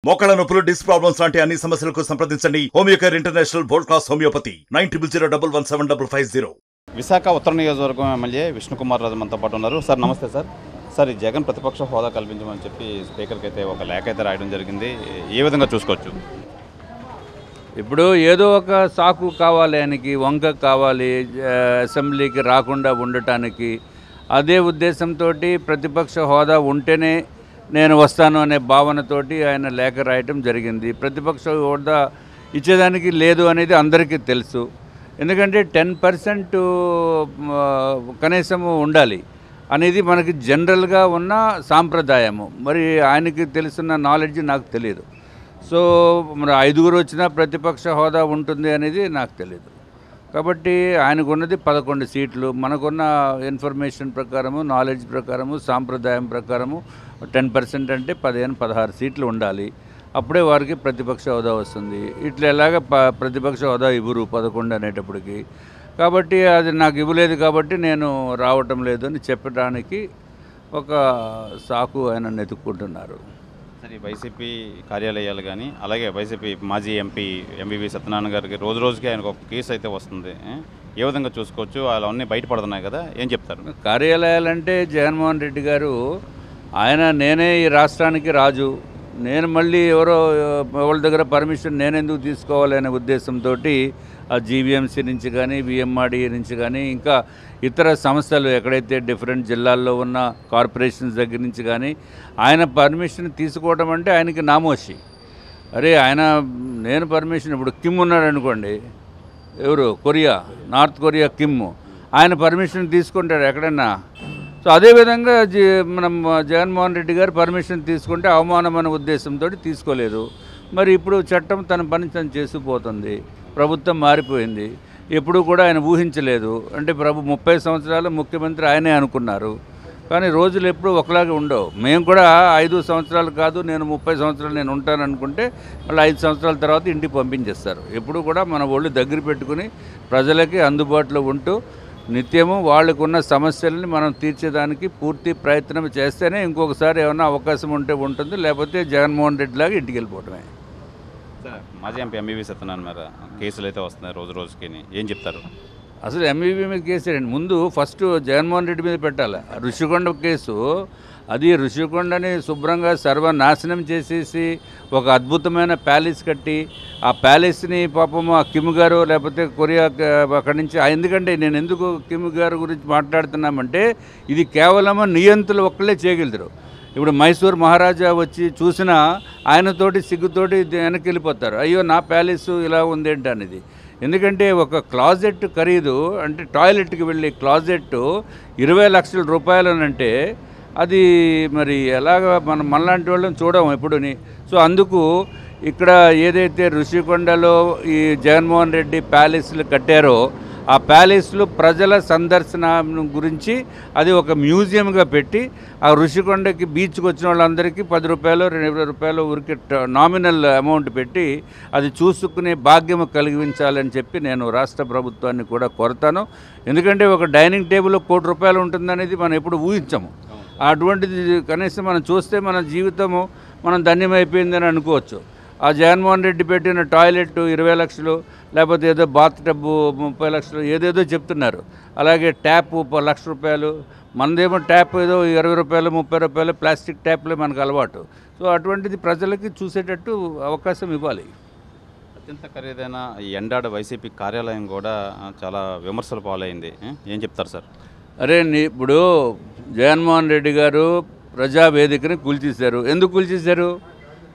మోకాళ్ళ నొప్పులు, disc problems లాంటి అన్ని సమస్యలకు సంప్రదించండి Homeocare international world class homeopathy 9001177550. Visakha ఉత్తర నియోజకవర్గం ఎమ్మెల్యే విష్ణుకుమార్ రాజు మనతో పాటు ఉన్నారు. సార్ నమస్తే సార్. సార్, ఈ జగన్ ప్రతిపక్ష హోదా కల్పించమని చెప్పి స్పీకర్కి అయితే ఒక లేఖ అయితే రాయడం జరిగింది. ఏ విధంగా చూసుకోవచ్చు? ఇప్పుడు ఏదో ఒక సాకు కావాలి, ఆయనకి వంక కావాలి అసెంబ్లీకి రాకుండా ఉండటానికి. అదే ఉద్దేశంతో ప్రతిపక్ష హోదా ఉంటేనే నేను వస్తాను అనే భావనతోటి ఆయన లేఖ రాయటం జరిగింది. ప్రతిపక్ష హోదా ఇచ్చేదానికి లేదు అనేది అందరికీ తెలుసు. ఎందుకంటే 10% కనీసము ఉండాలి అనేది మనకి జనరల్గా ఉన్న సాంప్రదాయము. మరి ఆయనకి తెలుసున్న నాలెడ్జ్ నాకు తెలియదు. సో మరి 5 వచ్చినా ప్రతిపక్ష హోదా ఉంటుంది అనేది నాకు తెలియదు. కాబట్టి ఆయనకు ఉన్నది 11 సీట్లు. మనకున్న ఇన్ఫర్మేషన్ ప్రకారము, నాలెడ్జ్ ప్రకారము, సాంప్రదాయం ప్రకారము 10% అంటే 15-16 సీట్లు ఉండాలి. అప్పుడే వారికి ప్రతిపక్ష హోదా వస్తుంది. ఇట్లా ఎలాగ ప్రతిపక్ష హోదా ఇవ్వరు 11 అనేటప్పటికి. కాబట్టి అది నాకు ఇవ్వలేదు కాబట్టి నేను రావటం లేదు అని చెప్పడానికి ఒక సాకు ఆయన నెతుక్కుంటున్నారు. సరే, వైసీపీ కార్యాలయాలు కానీ అలాగే వైసీపీ మాజీ ఎంపీ ఎంవివి సత్యనారాయణ గారికి రోజు రోజుకి ఆయనకు ఒక కేసు అయితే వస్తుంది. ఏ విధంగా చూసుకోవచ్చు? అవన్నీ బయటపడుతున్నాయి కదా, ఏం చెప్తారు? కార్యాలయాలంటే జగన్మోహన్ రెడ్డి గారు నేనే ఈ రాష్ట్రానికి రాజు, నేను మళ్ళీ ఎవరి దగ్గర పర్మిషన్ నేనెందుకు తీసుకోవాలి అనే ఉద్దేశంతో ఆ జీవీఎంసీ నుంచి కానీ, విఎంఆర్డీ నుంచి కానీ, ఇంకా ఇతర సంస్థలు ఎక్కడైతే డిఫరెంట్ జిల్లాల్లో ఉన్న కార్పొరేషన్స్ దగ్గర నుంచి కానీ ఆయన పర్మిషన్ తీసుకోవడం అంటే ఆయనకి నామోషి. నేను పర్మిషన్, ఇప్పుడు కిమ్ ఉన్నాడు అనుకోండి, ఎవరు నార్త్ కొరియా కిమ్, ఆయన పర్మిషన్ తీసుకుంటాడు ఎక్కడన్నా. సో అదేవిధంగా మనం జగన్మోహన్ రెడ్డి గారు పర్మిషన్ తీసుకుంటే అవమానం అనే ఉద్దేశంతో తీసుకోలేదు. మరి ఇప్పుడు చట్టం తన పని తను చేసిపోతుంది. ప్రభుత్వం మారిపోయింది. ఎప్పుడు కూడా ఆయన ఊహించలేదు. అంటే 30 సంవత్సరాలు ముఖ్యమంత్రి ఆయనే అనుకున్నారు. కానీ రోజులు ఎప్పుడు ఒకలాగే ఉండవు. మేము కూడా 5 సంవత్సరాలు కాదు, నేను 30 సంవత్సరాలు నేను ఉంటాను అనుకుంటే మళ్ళీ 5 సంవత్సరాల తర్వాత ఇంటికి పంపించేస్తారు. ఎప్పుడు కూడా మన ఒళ్ళు దగ్గర పెట్టుకుని ప్రజలకి అందుబాటులో ఉంటూ నిత్యము వాళ్ళకున్న సమస్యలని మనం తీర్చేదానికి పూర్తి ప్రయత్నం చేస్తేనే ఇంకొకసారి ఏమైనా అవకాశం ఉంటే ఉంటుంది, లేకపోతే జగన్మోహన్ రెడ్డి లాగా ఇంటికి వెళ్ళిపోవటమే. సార్, మాజీ ఎంపీ ఎంవివి సత్యనారాయణ మీద కేసులు అయితే వస్తున్నాయి రోజు రోజుకి, ఏం చెప్తారు? అసలు ఎంవివి మీద కేసు ఏంటి? ముందు ఫస్ట్ జగన్మోహన్ రెడ్డి మీద పెట్టాలి. ఋషికొండ కేసు, అది ఋషికొండని శుభ్రంగా సర్వనాశనం చేసేసి ఒక అద్భుతమైన ప్యాలెస్ కట్టి ఆ ప్యాలెస్ని పాపము ఆ కిమ్ గారు లేకపోతే కొరియా అక్కడి నుంచి, ఎందుకంటే నేను ఎందుకు కిమ్ గారు గురించి మాట్లాడుతున్నామంటే ఇది కేవలము నియంత్రులు ఒక్కళ్ళే చేయగలుగుతారు. ఇప్పుడు మైసూర్ మహారాజా వచ్చి చూసినా ఆయనతోటి సిగ్గుతోటి వెనక్కి వెళ్ళిపోతారు, అయ్యో నా ప్యాలెస్ ఇలా ఉందేంటి అనేది. ఎందుకంటే ఒక క్లాజెట్ ఖరీదు, అంటే టాయిలెట్కి వెళ్ళి క్లాజెట్ 20 లక్షల రూపాయలనంటే అది మరి ఎలాగ మనలాంటి వాళ్ళని చూడము ఎప్పుడుని. సో అందుకు ఇక్కడ ఏదైతే ఋషికొండలో ఈ జగన్మోహన్ రెడ్డి ప్యాలెస్లు కట్టారో ఆ ప్యాలెస్లు ప్రజల సందర్శన గురించి అది ఒక మ్యూజియంగా పెట్టి ఆ ఋషికొండకి బీచ్కి వచ్చిన వాళ్ళందరికీ 10 రూపాయలు 20 రూపాయలు ఊరికి నామినల్ అమౌంట్ పెట్టి అది చూసుకునే భాగ్యం కలిగించాలని చెప్పి నేను రాష్ట్ర ప్రభుత్వాన్ని కూడా కోరుతాను. ఎందుకంటే ఒక డైనింగ్ టేబుల్ 1 కోటి రూపాయలు ఉంటుందనేది మనం ఎప్పుడు ఊహించము. అటువంటిది కనీసం మనం చూస్తే మన జీవితము మనం ధన్యమైపోయిందని అనుకోవచ్చు. ఆ జగన్మోహన్ రెడ్డి పెట్టిన టాయిలెట్ 20 లక్షలు, లేకపోతే ఏదో బాత్ టబ్బు 30 లక్షలు ఏదేదో చెప్తున్నారు. అలాగే ట్యాప్ 1 లక్ష రూపాయలు, మనదేమో ట్యాప్ ఏదో 20 రూపాయలు 30 రూపాయలు ప్లాస్టిక్ ట్యాప్లే మనకు అలవాటు. సో అటువంటిది ప్రజలకి చూసేటట్టు అవకాశం ఇవ్వాలి. అత్యంత ఖరీదైన ఈ ఎండాడ వైసీపీ కార్యాలయం కూడా చాలా విమర్శలు పాలైంది, ఏం చెప్తారు సార్? ఇప్పుడు జగన్మోహన్ రెడ్డి గారు ప్రజావేదికని కూల్చేశారు. ఎందుకు కూల్చేశారు?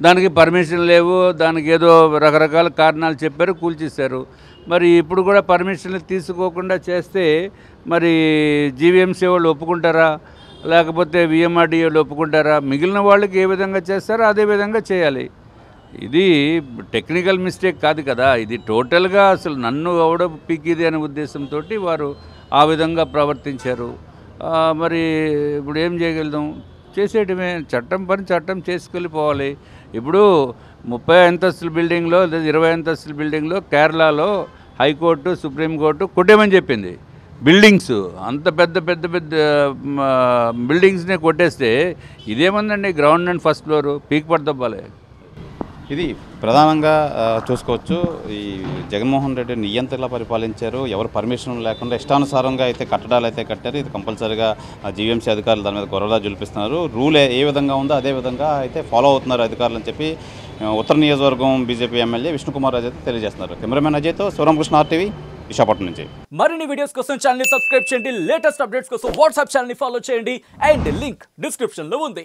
దానికి పర్మిషన్ లేవు, దానికి ఏదో రకరకాల కారణాలు చెప్పారు, కూల్చేశారు. మరి ఇప్పుడు కూడా పర్మిషన్లు తీసుకోకుండా చేస్తే మరి జీవీఎంసీ వాళ్ళు ఒప్పుకుంటారా, లేకపోతే విఎంఆర్డీ వాళ్ళు ఒప్పుకుంటారా? మిగిలిన వాళ్ళకి ఏ విధంగా చేస్తారో అదే విధంగా చేయాలి. ఇది టెక్నికల్ మిస్టేక్ కాదు కదా, ఇది టోటల్గా అసలు నన్ను ఎవడ పీకిది అనే ఉద్దేశంతో వారు ఆ విధంగా ప్రవర్తించారు. మరి ఇప్పుడు ఏం చేయగలుగుతాం? చేసేయటమే, చట్టం పని చట్టం చేసుకెళ్ళిపోవాలి. ఇప్పుడు 30 అంతస్తుల బిల్డింగ్లో లేదా 20 అంతస్తుల బిల్డింగ్లో కేరళలో హైకోర్టు సుప్రీంకోర్టు కొట్టేమని చెప్పింది. బిల్డింగ్స్ అంత పెద్ద పెద్ద పెద్ద బిల్డింగ్స్నే కొట్టేస్తే ఇదేమందండి, గ్రౌండ్ అండ్ ఫస్ట్ ఫ్లోరు పీక్ పడదవ్వాలి. ఇది ప్రధానంగా చూసుకోవచ్చు. ఈ జగన్మోహన్ రెడ్డి నియంతలా పరిపాలించారు. ఎవరు పర్మిషన్ లేకుండా ఇష్టానుసారంగా అయితే కట్టడాలు అయితే కట్టారు. ఇది కంపల్సరీగా జీవీఎంసీ అధికారులు దాని మీద గొర్రెలా జులిపిస్తున్నారు. రూల్ ఏ విధంగా ఉందో అదే విధంగా అయితే ఫాలో అవుతున్నారు అధికారులు అని చెప్పి ఉత్తర నియోజకవర్గం బీజేపీ ఎమ్మెల్యే విష్ణుకుమార్ రాజు అయితే తెలియజేస్తున్నారు. కెమెరామెన్ అజయ్తో శివరామకృష్ణ RTV విశాఖపట్నం నుంచి. మరిన్ని వీడియోస్ కోసం ఛానల్ ని సబ్స్క్రైబ్ చేయండి. లేటెస్ట్ అప్డేట్స్ కోసం వాట్సాప్ ఛానల్ ని ఫాలో చేయండి. అండ్ లింక్ డిస్క్రిప్షన్ లో ఉంది.